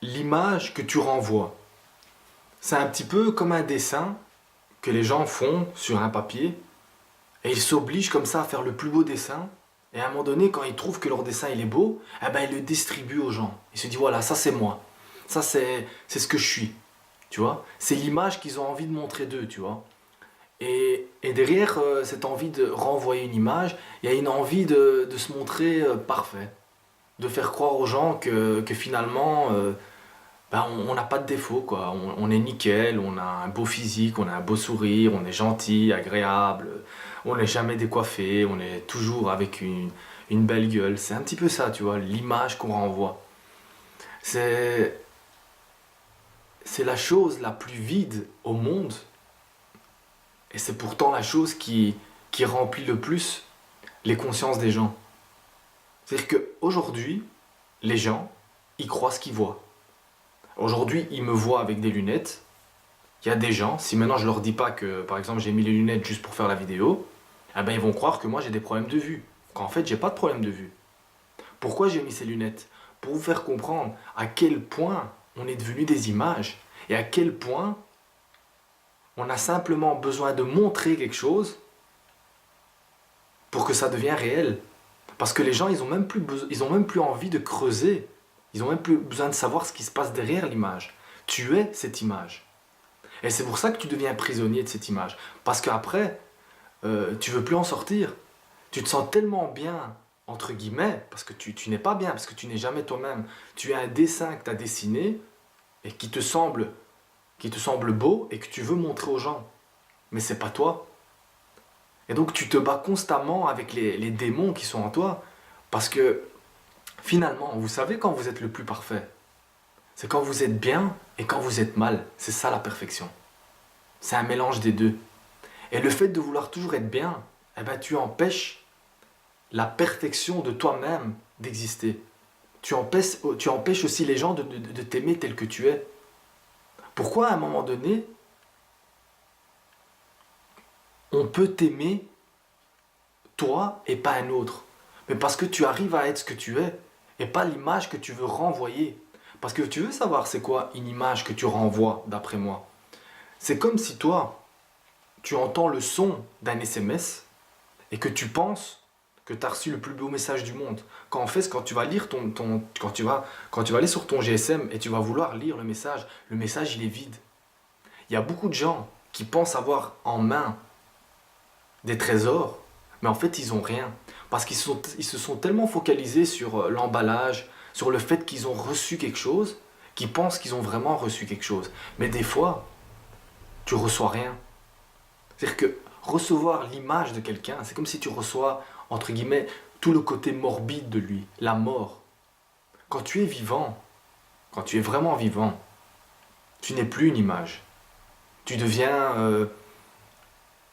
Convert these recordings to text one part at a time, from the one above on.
l'image que tu renvoies. C'est un petit peu comme un dessin que les gens font sur un papier et ils s'obligent comme ça à faire le plus beau dessin. Et à un moment donné, quand ils trouvent que leur dessin il est beau, eh ben, ils le distribuent aux gens. Ils se disent voilà, ça c'est moi. Ça c'est ce que je suis. Tu vois? C'est l'image qu'ils ont envie de montrer d'eux, tu vois? Et derrière cette envie de renvoyer une image, il y a une envie de se montrer parfait. De faire croire aux gens que finalement, ben, on n'a pas de défaut, quoi. On est nickel, on a un beau physique, on a un beau sourire, on est gentil, agréable, on n'est jamais décoiffé, on est toujours avec une belle gueule. C'est un petit peu ça, tu vois, l'image qu'on renvoie. C'est, c'est la chose la plus vide au monde, et c'est pourtant la chose qui remplit le plus les consciences des gens. C'est-à-dire qu'aujourd'hui, les gens, ils croient ce qu'ils voient. Aujourd'hui, ils me voient avec des lunettes. Il y a des gens, si maintenant je leur dis pas que, par exemple, j'ai mis les lunettes juste pour faire la vidéo, eh ben ils vont croire que moi j'ai des problèmes de vue. Qu'en fait, j'ai pas de problème de vue. Pourquoi j'ai mis ces lunettes? Pour vous faire comprendre à quel point on est devenu des images et à quel point on a simplement besoin de montrer quelque chose pour que ça devienne réel. Parce que les gens, ils ont même plus envie de creuser. Ils ont même plus besoin de savoir ce qui se passe derrière l'image. Tu es cette image. Et c'est pour ça que tu deviens prisonnier de cette image. Parce qu'après, tu veux plus en sortir. Tu te sens tellement bien, entre guillemets, parce que tu n'es pas bien, parce que tu n'es jamais toi-même. Tu es un dessin que tu as dessiné et qui te semble beau et que tu veux montrer aux gens. Mais c'est pas toi. Et donc tu te bats constamment avec les démons qui sont en toi. Parce que finalement, vous savez quand vous êtes le plus parfait, c'est quand vous êtes bien et quand vous êtes mal. C'est ça la perfection. C'est un mélange des deux. Et le fait de vouloir toujours être bien, eh ben, tu empêches la perfection de toi-même d'exister. Tu empêches aussi les gens de t'aimer tel que tu es. Pourquoi à un moment donné, on peut t'aimer toi et pas un autre? Mais parce que tu arrives à être ce que tu es et pas l'image que tu veux renvoyer. Parce que tu veux savoir c'est quoi une image que tu renvoies d'après moi. C'est comme si toi, tu entends le son d'un SMS et que tu penses que tu as reçu le plus beau message du monde. Quand en fait, quand tu vas lire quand tu vas aller sur ton GSM et tu vas vouloir lire le message il est vide. Il y a beaucoup de gens qui pensent avoir en main des trésors, mais en fait ils ont rien. Parce ils se sont tellement focalisés sur l'emballage, sur le fait qu'ils ont reçu quelque chose, qu'ils pensent qu'ils ont vraiment reçu quelque chose. Mais des fois, tu reçois rien. C'est-à-dire que recevoir l'image de quelqu'un, c'est comme si tu reçois, entre guillemets, tout le côté morbide de lui, la mort. Quand tu es vivant, quand tu es vraiment vivant, tu n'es plus une image. Tu deviens, euh,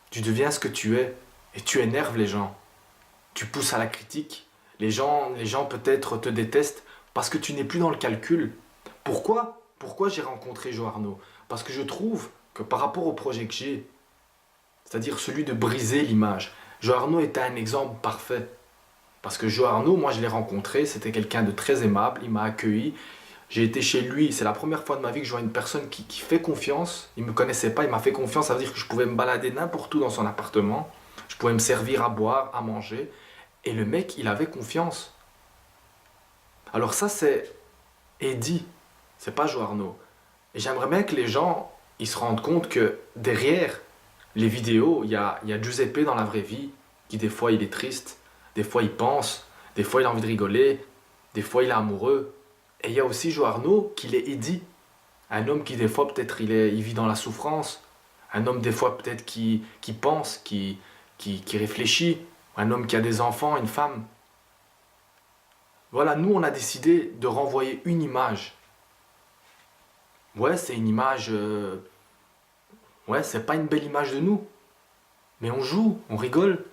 tu deviens ce que tu es et tu énerves les gens. Tu pousses à la critique. Les gens peut-être te détestent parce que tu n'es plus dans le calcul. Pourquoi j'ai rencontré Joe Arnaud? Parce que je trouve que par rapport au projet que j'ai, c'est-à-dire celui de briser l'image, Joe Arnaud était un exemple parfait. Parce que Joe Arnaud, moi je l'ai rencontré, c'était quelqu'un de très aimable, il m'a accueilli. J'ai été chez lui, c'est la première fois de ma vie que je vois une personne qui fait confiance. Il ne me connaissait pas, il m'a fait confiance, ça veut dire que je pouvais me balader n'importe où dans son appartement. Je pouvais me servir à boire, à manger. Et le mec, il avait confiance. Alors ça, c'est Eddie, c'est pas Joe Arnaud. Et j'aimerais bien que les gens, ils se rendent compte que derrière les vidéos, il y a Giuseppe dans la vraie vie, qui des fois il est triste, des fois il pense, des fois il a envie de rigoler, des fois il est amoureux. Et il y a aussi Joe Arnaud, qui est Eddie. Un homme qui des fois peut-être il vit dans la souffrance. Un homme des fois peut-être qui pense, qui réfléchit. Un homme qui a des enfants, une femme. Voilà, nous on a décidé de renvoyer une image. Ouais, c'est une image... ouais, c'est pas une belle image de nous. Mais on joue, on rigole.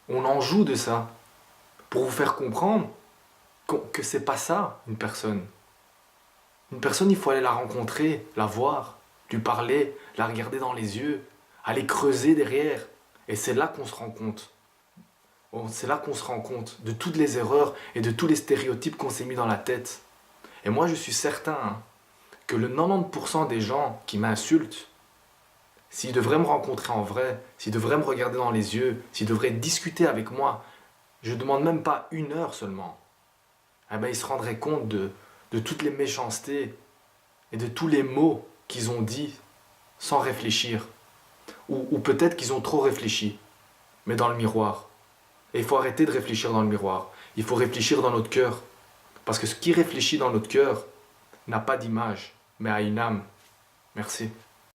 On en joue de ça. Pour vous faire comprendre que c'est pas ça, une personne. Une personne, il faut aller la rencontrer, la voir, lui parler, la regarder dans les yeux, aller creuser derrière. Et c'est là qu'on se rend compte. C'est là qu'on se rend compte de toutes les erreurs et de tous les stéréotypes qu'on s'est mis dans la tête. Et moi, je suis certain que le 90% des gens qui m'insultent, s'ils devraient me rencontrer en vrai, s'ils devraient me regarder dans les yeux, s'ils devraient discuter avec moi, je ne demande même pas 1 heure seulement, eh ben, ils se rendraient compte de toutes les méchancetés et de tous les mots qu'ils ont dit sans réfléchir. Ou peut-être qu'ils ont trop réfléchi, mais dans le miroir. Et il faut arrêter de réfléchir dans le miroir. Il faut réfléchir dans notre cœur. Parce que ce qui réfléchit dans notre cœur n'a pas d'image, mais a une âme. Merci.